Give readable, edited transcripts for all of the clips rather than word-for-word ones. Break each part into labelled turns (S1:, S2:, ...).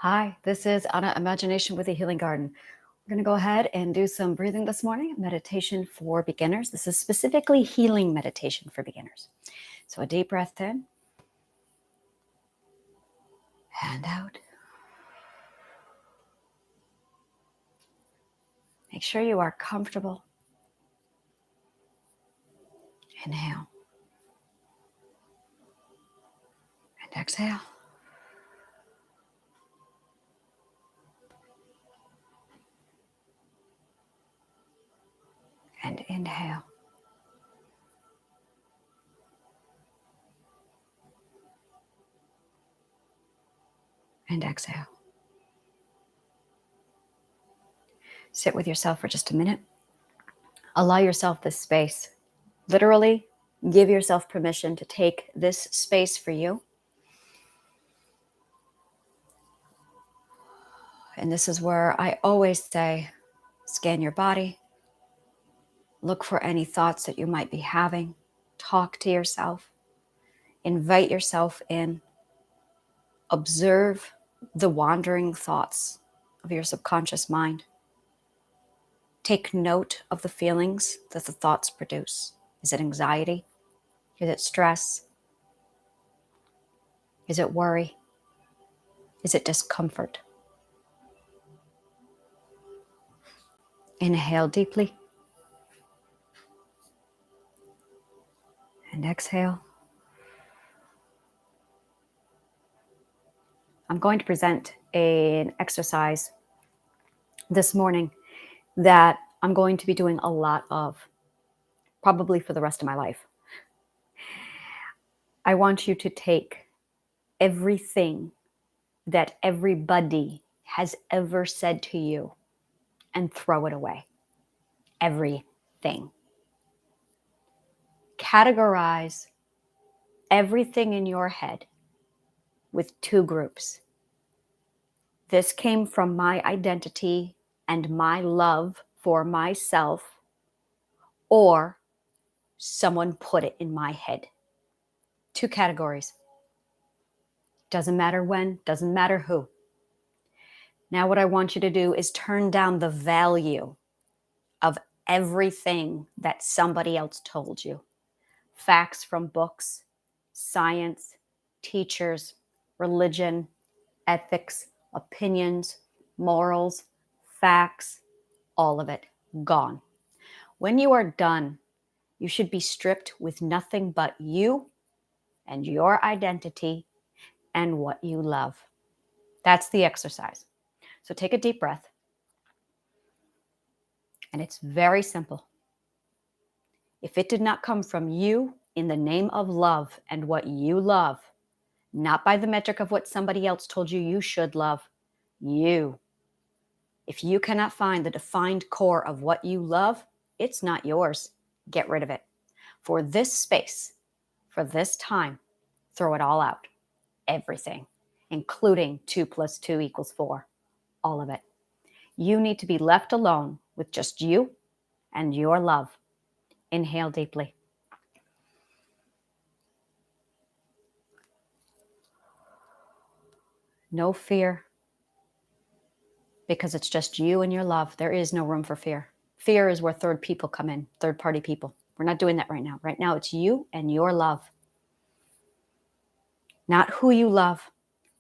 S1: Hi, this is Anna Imagination with a Healing Garden. We're going to go ahead and do some breathing this morning, meditation for beginners. This is specifically healing meditation for beginners. So a deep breath in and out. Make sure you are comfortable. Inhale and exhale. And inhale. And exhale. Sit with yourself for just a minute. Allow yourself this space. Literally, give yourself permission to take this space for you. And this is where I always say, scan your body. Look for any thoughts that you might be having. Talk to yourself. Invite yourself in. Observe the wandering thoughts of your subconscious mind. Take note of the feelings that the thoughts produce. Is it anxiety? Is it stress? Is it worry? Is it discomfort? Inhale deeply. And exhale. I'm going to present an exercise this morning that I'm going to be doing a lot of, probably for the rest of my life. I want you to take everything that everybody has ever said to you and throw it away. Everything. Categorize everything in your head with two groups. This came from my identity and my love for myself, or someone put it in my head. Two categories. Doesn't matter when, doesn't matter who. Now what I want you to do is turn down the value of everything that somebody else told you. Facts from books, science, teachers, religion, ethics, opinions, morals, facts, all of it gone. When you are done, you should be stripped with nothing but you and your identity and what you love. That's the exercise. So take a deep breath. And it's very simple. If it did not come from you in the name of love and what you love, not by the metric of what somebody else told you you should love, you. If you cannot find the defined core of what you love, it's not yours. Get rid of it. For this space, for this time, throw it all out. Everything, including 2 + 2 = 4. All of it. You need to be left alone with just you and your love. Inhale deeply. No fear, because it's just you and your love. There is no room for fear. Fear is where third people come in, third-party people. We're not doing that right now. Right now, it's you and your love. Not who you love,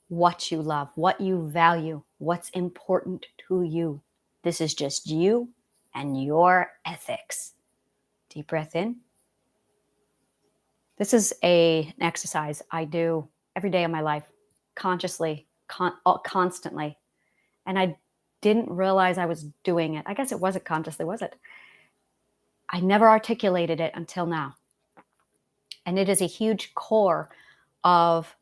S1: what you love, what you value, what's important to you. This is just you and your ethics. Deep breath in. This is an exercise I do every day of my life, consciously, constantly. And I didn't realize I was doing it. I guess it wasn't consciously, was it? I never articulated it until now. And it is a huge core of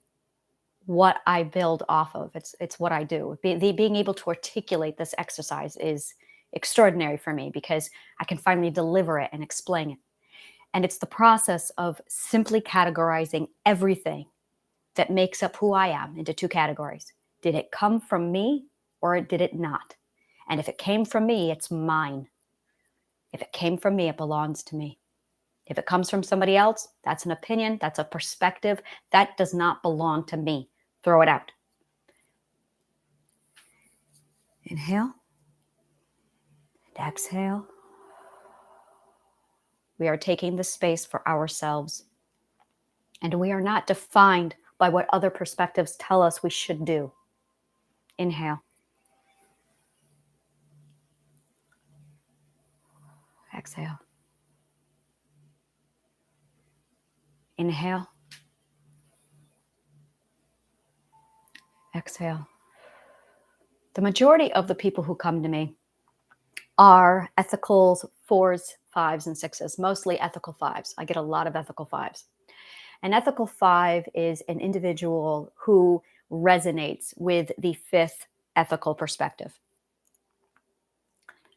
S1: what I build off of. It's what I do. Being able to articulate this exercise is extraordinary for me because I can finally deliver it and explain it. And it's the process of simply categorizing everything that makes up who I am into two categories. Did it come from me or did it not? And if it came from me, it's mine. If it came from me, it belongs to me. If it comes from somebody else, that's an opinion, that's a perspective. That does not belong to me. Throw it out. Inhale and exhale. We are taking the space for ourselves, and we are not defined by what other perspectives tell us we should do. Inhale. Exhale. Inhale. Exhale. The majority of the people who come to me are ethical fours, fives, and sixes, mostly ethical fives. I get a lot of ethical fives. An ethical five is an individual who resonates with the fifth ethical perspective.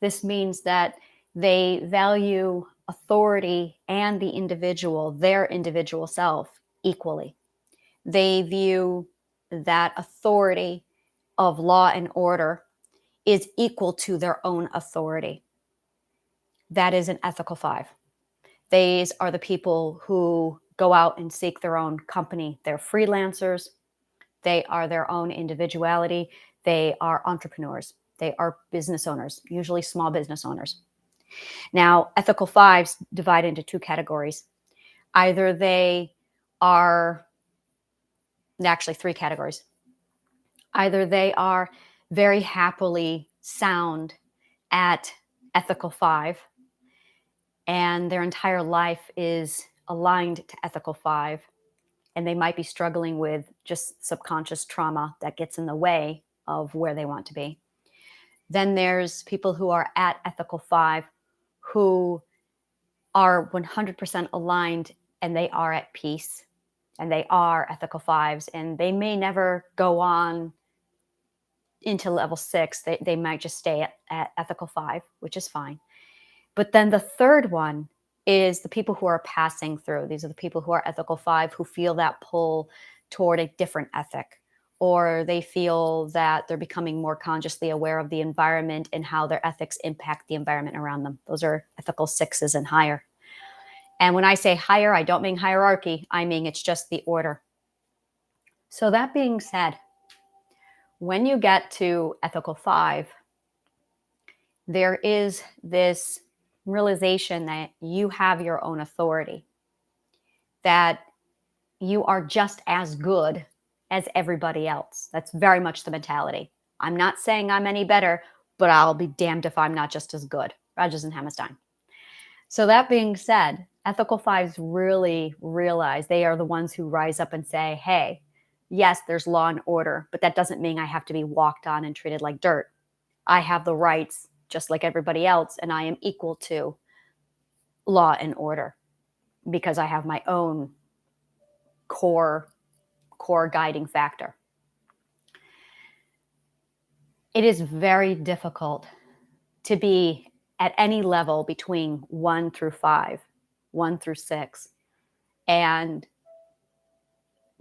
S1: This means that they value authority and the individual, their individual self, equally. They view that authority of law and order is equal to their own authority. That is an ethical five. These are the people who go out and seek their own company. They're freelancers. They are their own individuality. They are entrepreneurs. They are business owners, usually small business owners. Now, ethical fives divide into two categories. Either they are, actually three categories. Either they are very happily sound at ethical five, and their entire life is aligned to ethical five, and they might be struggling with just subconscious trauma that gets in the way of where they want to be. Then there's people who are at ethical five who are 100% aligned, and they are at peace, and they are ethical fives, and they may never go on into level six. They might just stay at ethical five, which is fine. But then the third one is the people who are passing through. These are the people who are ethical five who feel that pull toward a different ethic, or they feel that they're becoming more consciously aware of the environment and how their ethics impact the environment around them. Those are ethical sixes and higher. And when I say higher, I don't mean hierarchy. I mean it's just the order. So that being said, when you get to ethical five, there is this realization that you have your own authority, that you are just as good as everybody else. That's very much the mentality. I'm not saying I'm any better, but I'll be damned if I'm not just as good. Rodgers and Hammerstein. So that being said, ethical fives really realize they are the ones who rise up and say, hey, yes, there's law and order, but that doesn't mean I have to be walked on and treated like dirt. I have the rights just like everybody else, and I am equal to law and order because I have my own core guiding factor. It is very difficult to be at any level between 1 through 5, 1 through 6, and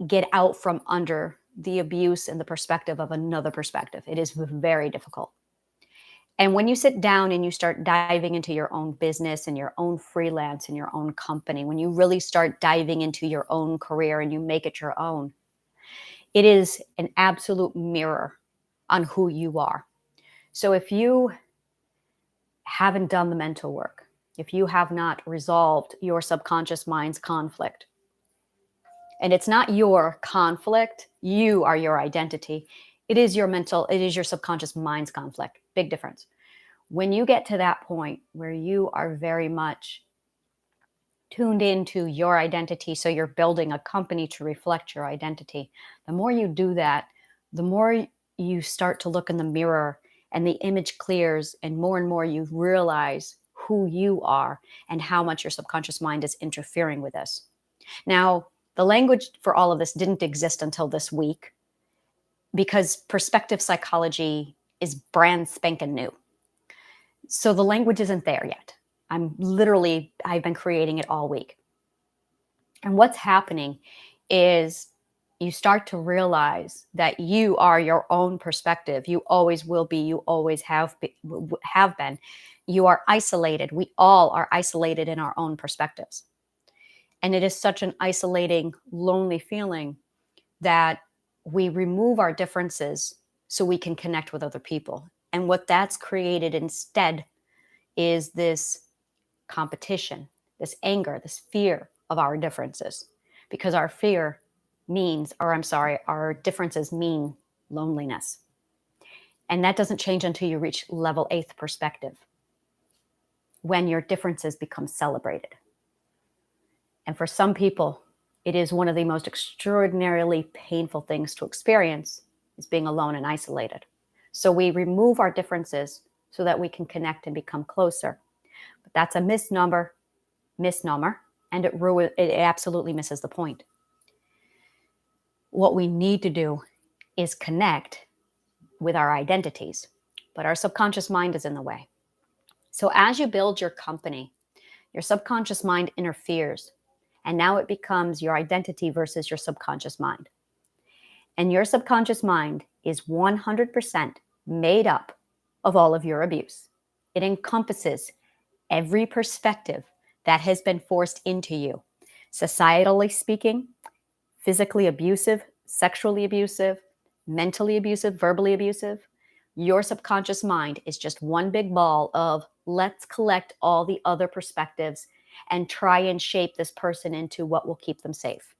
S1: get out from under the abuse and the perspective of another perspective. It is very difficult. And when you sit down and you start diving into your own business and your own freelance and your own company, when you really start diving into your own career and you make it your own, it is an absolute mirror on who you are. So if you haven't done the mental work, if you have not resolved your subconscious mind's conflict, and it's not your conflict, you are your identity. It is your subconscious mind's conflict. Big difference. When you get to that point where you are very much tuned into your identity, so you're building a company to reflect your identity, the more you do that, the more you start to look in the mirror and the image clears, and more you realize who you are and how much your subconscious mind is interfering with this. Now, the language for all of this didn't exist until this week because perspective psychology is brand spanking new. So the language isn't there yet. I've been creating it all week. And what's happening is you start to realize that you are your own perspective. You always will be. You always have been. You are isolated. We all are isolated in our own perspectives. And it is such an isolating, lonely feeling that we remove our differences so we can connect with other people. And what that's created instead is this competition, this anger, this fear of our differences. Because our fear means, or I'm sorry, our differences mean loneliness. And that doesn't change until you reach level 8th perspective, when your differences become celebrated. And for some people, it is one of the most extraordinarily painful things to experience, is being alone and isolated. So we remove our differences so that we can connect and become closer. But that's a misnomer, and it absolutely misses the point. What we need to do is connect with our identities, but our subconscious mind is in the way. So as you build your company, your subconscious mind interferes, and now it becomes your identity versus your subconscious mind. And your subconscious mind is 100% made up of all of your abuse. It encompasses every perspective that has been forced into you, societally speaking, physically abusive, sexually abusive, mentally abusive, verbally abusive. Your subconscious mind is just one big ball of let's collect all the other perspectives and try and shape this person into what will keep them safe.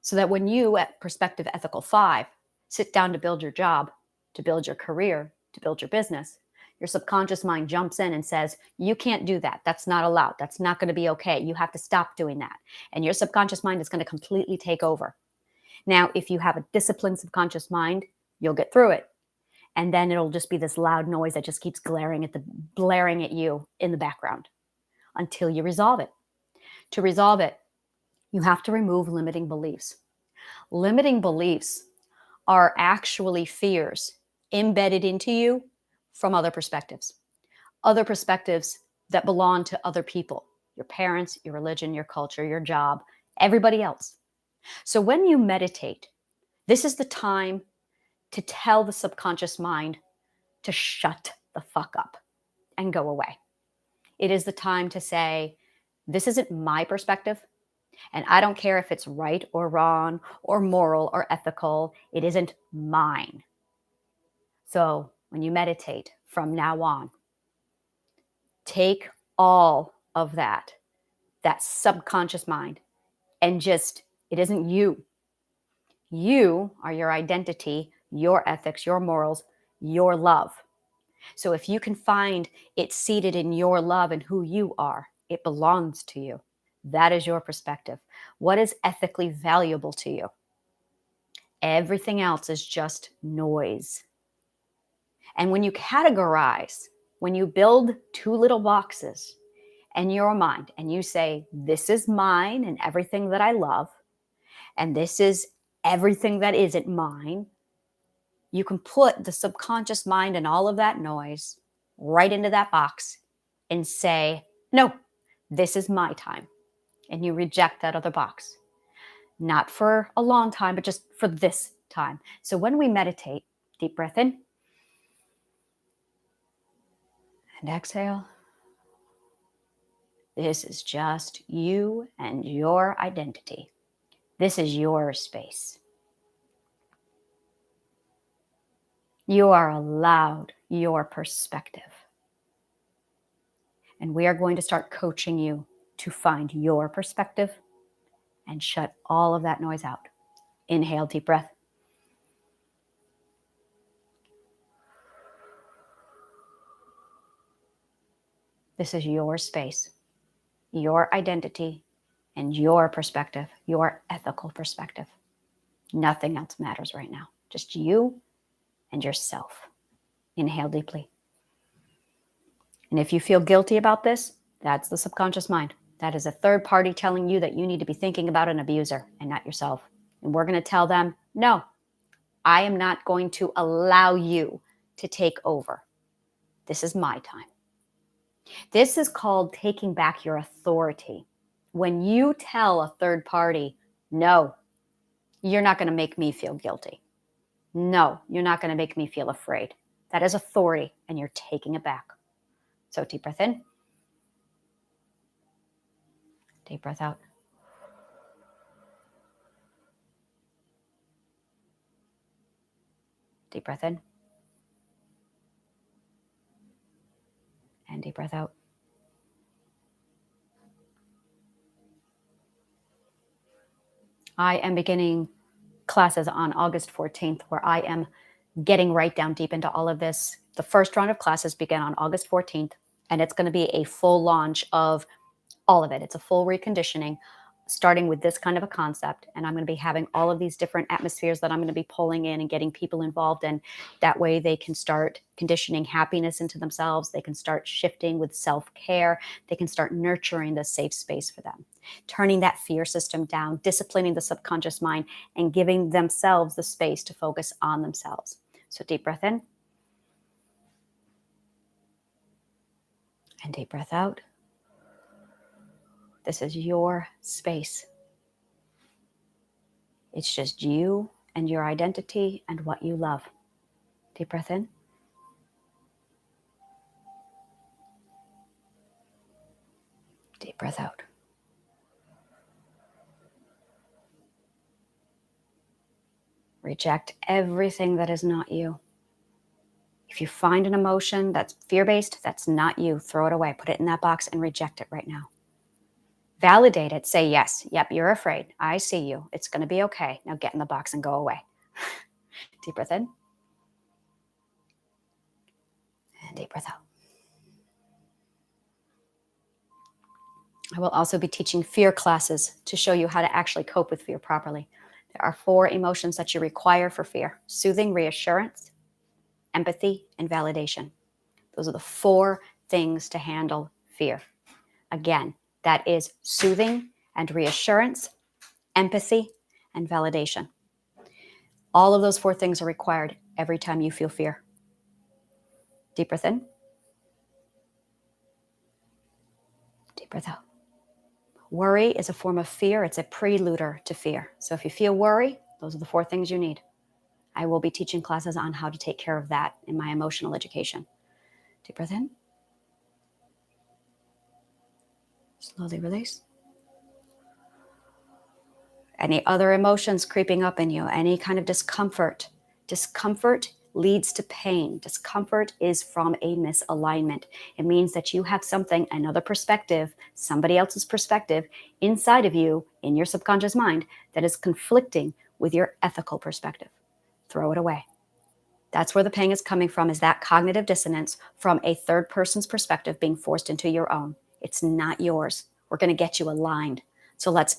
S1: So that when you, at Perspective Ethical 5, sit down to build your job, to build your career, to build your business, your subconscious mind jumps in and says, you can't do that. That's not allowed. That's not going to be okay. You have to stop doing that. And your subconscious mind is going to completely take over. Now, if you have a disciplined subconscious mind, you'll get through it. And then it'll just be this loud noise that just keeps blaring at you in the background until you resolve it. To resolve it, you have to remove limiting beliefs. Limiting beliefs are actually fears embedded into you from other perspectives that belong to other people, your parents, your religion, your culture, your job, everybody else. So when you meditate, this is the time to tell the subconscious mind to shut the fuck up and go away. It is the time to say, this isn't my perspective, and I don't care if it's right or wrong or moral or ethical. It isn't mine. So when you meditate from now on, take all of that subconscious mind, and just, it isn't you. You are your identity, your ethics, your morals, your love. So if you can find it seated in your love and who you are, it belongs to you. That is your perspective. What is ethically valuable to you? Everything else is just noise. And when you categorize, when you build two little boxes in your mind and you say, this is mine and everything that I love, and this is everything that isn't mine, you can put the subconscious mind and all of that noise right into that box and say, no, this is my time. And you reject that other box. Not for a long time, but just for this time. So when we meditate, deep breath in and exhale. This is just you and your identity. This is your space. You are allowed your perspective. And we are going to start coaching you to find your perspective and shut all of that noise out. Inhale, deep breath. This is your space, your identity, and your perspective, your ethical perspective. Nothing else matters right now. Just you and yourself. Inhale deeply. And if you feel guilty about this, that's the subconscious mind. That is a third party telling you that you need to be thinking about an abuser and not yourself. And we're going to tell them, no, I am not going to allow you to take over. This is my time. This is called taking back your authority. When you tell a third party, no, you're not going to make me feel guilty. No, you're not going to make me feel afraid. That is authority, and you're taking it back. So deep breath in. Deep breath out. Deep breath in. breath out. I am beginning classes on August 14th where I am getting right down deep into all of this. The first round of classes begin on August 14th, and it's going to be a full launch of all of it. It's a full reconditioning, starting with this kind of a concept. And I'm going to be having all of these different atmospheres that I'm going to be pulling in and getting people involved in. That way they can start conditioning happiness into themselves. They can start shifting with self-care. They can start nurturing the safe space for them, turning that fear system down, disciplining the subconscious mind, and giving themselves the space to focus on themselves. So deep breath in and deep breath out. This is your space. It's just you and your identity and what you love. Deep breath in. Deep breath out. Reject everything that is not you. If you find an emotion that's fear-based, that's not you, throw it away. Put it in that box and reject it right now. Validate it. Say, yes, yep, you're afraid. I see you. It's going to be okay. Now get in the box and go away. Deep breath in. And deep breath out. I will also be teaching fear classes to show you how to actually cope with fear properly. There are 4 emotions that you require for fear: soothing, reassurance, empathy, and validation. Those are the 4 things to handle fear. Again, that is soothing and reassurance, empathy, and validation. All of those 4 things are required every time you feel fear. Deep breath in. Deep breath out. Worry is a form of fear. It's a preluder to fear. So if you feel worry, those are the 4 things you need. I will be teaching classes on how to take care of that in my emotional education. Deep breath in. Slowly release. Any other emotions creeping up in you, any kind of discomfort. Discomfort leads to pain. Discomfort is from a misalignment. It means that you have something, another perspective, somebody else's perspective inside of you, in your subconscious mind, that is conflicting with your ethical perspective. Throw it away. That's where the pain is coming from, is that cognitive dissonance from a third person's perspective being forced into your own. It's not yours. We're going to get you aligned. So let's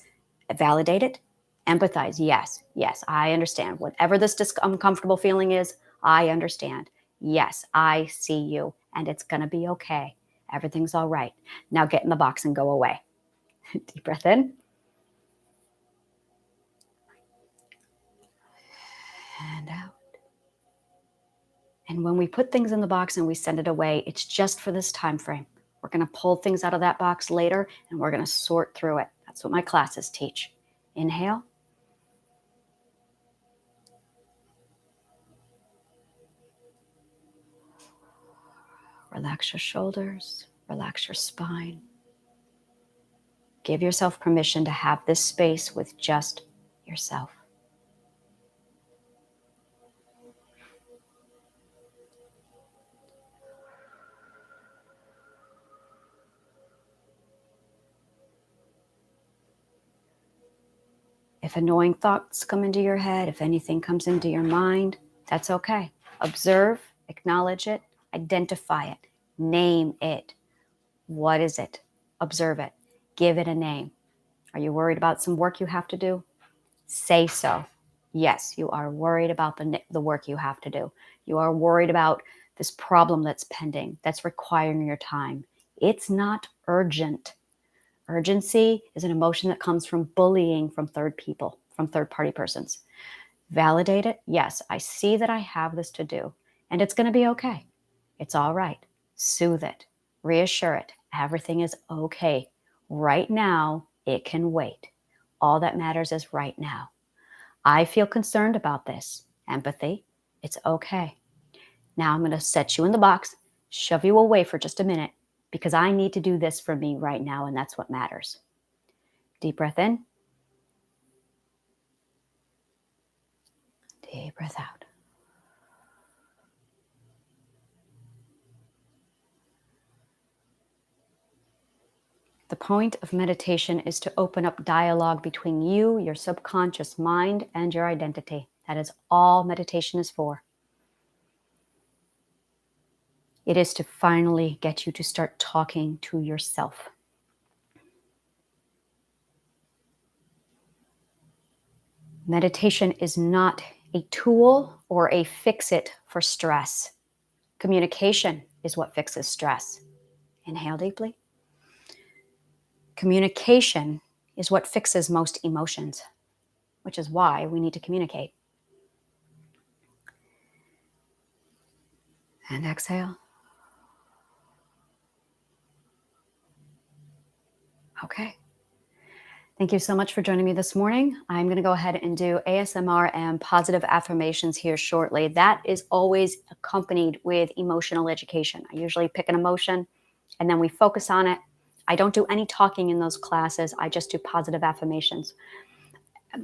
S1: validate it, empathize. Yes, yes, I understand. Whatever this uncomfortable feeling is, I understand. Yes, I see you, and it's going to be okay. Everything's all right. Now get in the box and go away. Deep breath in. And out. And when we put things in the box and we send it away, it's just for this time frame. We're going to pull things out of that box later, and we're going to sort through it. That's what my classes teach. Inhale. Relax your shoulders. Relax your spine. Give yourself permission to have this space with just yourself. If annoying thoughts come into your head, if anything comes into your mind, that's okay. Observe, acknowledge it, identify it, name it. What is it? Observe it. Give it a name. Are you worried about some work you have to do? Say so. Yes, you are worried about the work you have to do. You are worried about this problem that's pending, that's requiring your time. It's not urgent. Urgency is an emotion that comes from bullying from third people, from third-party persons. Validate it. Yes, I see that I have this to do, and it's going to be okay. It's all right. Soothe it. Reassure it. Everything is okay. Right now, it can wait. All that matters is right now. I feel concerned about this. Empathy. It's okay. Now I'm going to set you in the box, shove you away for just a minute, because I need to do this for me right now, and that's what matters. Deep breath in. Deep breath out. The point of meditation is to open up dialogue between you, your subconscious mind, and your identity. That is all meditation is for. It is to finally get you to start talking to yourself. Meditation is not a tool or a fix-it for stress. Communication is what fixes stress. Inhale deeply. Communication is what fixes most emotions, which is why we need to communicate. And exhale. Okay. Thank you so much for joining me this morning. I'm going to go ahead and do ASMR and positive affirmations here shortly. That is always accompanied with emotional education. I usually pick an emotion and then we focus on it. I don't do any talking in those classes. I just do positive affirmations.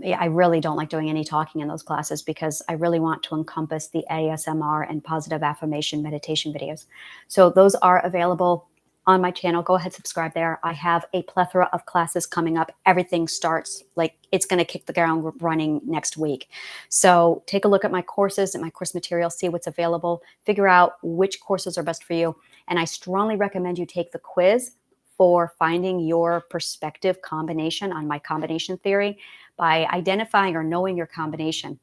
S1: I really don't like doing any talking in those classes because I really want to encompass the ASMR and positive affirmation meditation videos. So those are available on my channel. Go ahead, subscribe there. I have a plethora of classes coming up. Everything starts like it's going to kick the ground running next week. So take a look at my courses and my course material, see what's available, figure out which courses are best for you. And I strongly recommend you take the quiz for finding your perspective combination on my combination theory. By identifying or knowing your combination,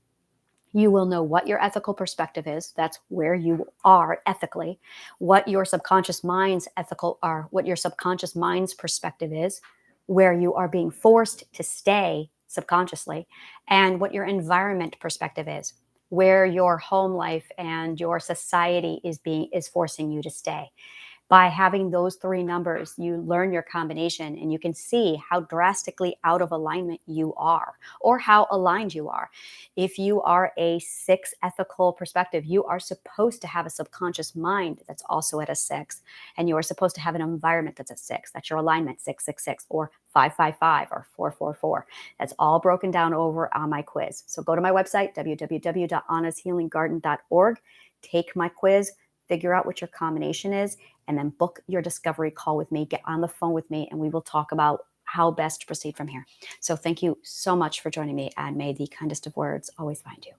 S1: you will know what your ethical perspective is. That's where you are ethically. What your subconscious mind's what your subconscious mind's perspective is, where you are being forced to stay subconsciously, and what your environment perspective is, where your home life and your society is forcing you to stay. By having those three numbers, you learn your combination and you can see how drastically out of alignment you are or how aligned you are. If you are a 6 ethical perspective, you are supposed to have a subconscious mind that's also at a 6, and you are supposed to have an environment that's a 6. That's your alignment, 666 or 555 or 444. That's all broken down over on my quiz. So go to my website, www.anashealinggarden.org, take my quiz, figure out what your combination is, and then book your discovery call with me. Get on the phone with me and we will talk about how best to proceed from here. So thank you so much for joining me, and may the kindest of words always find you.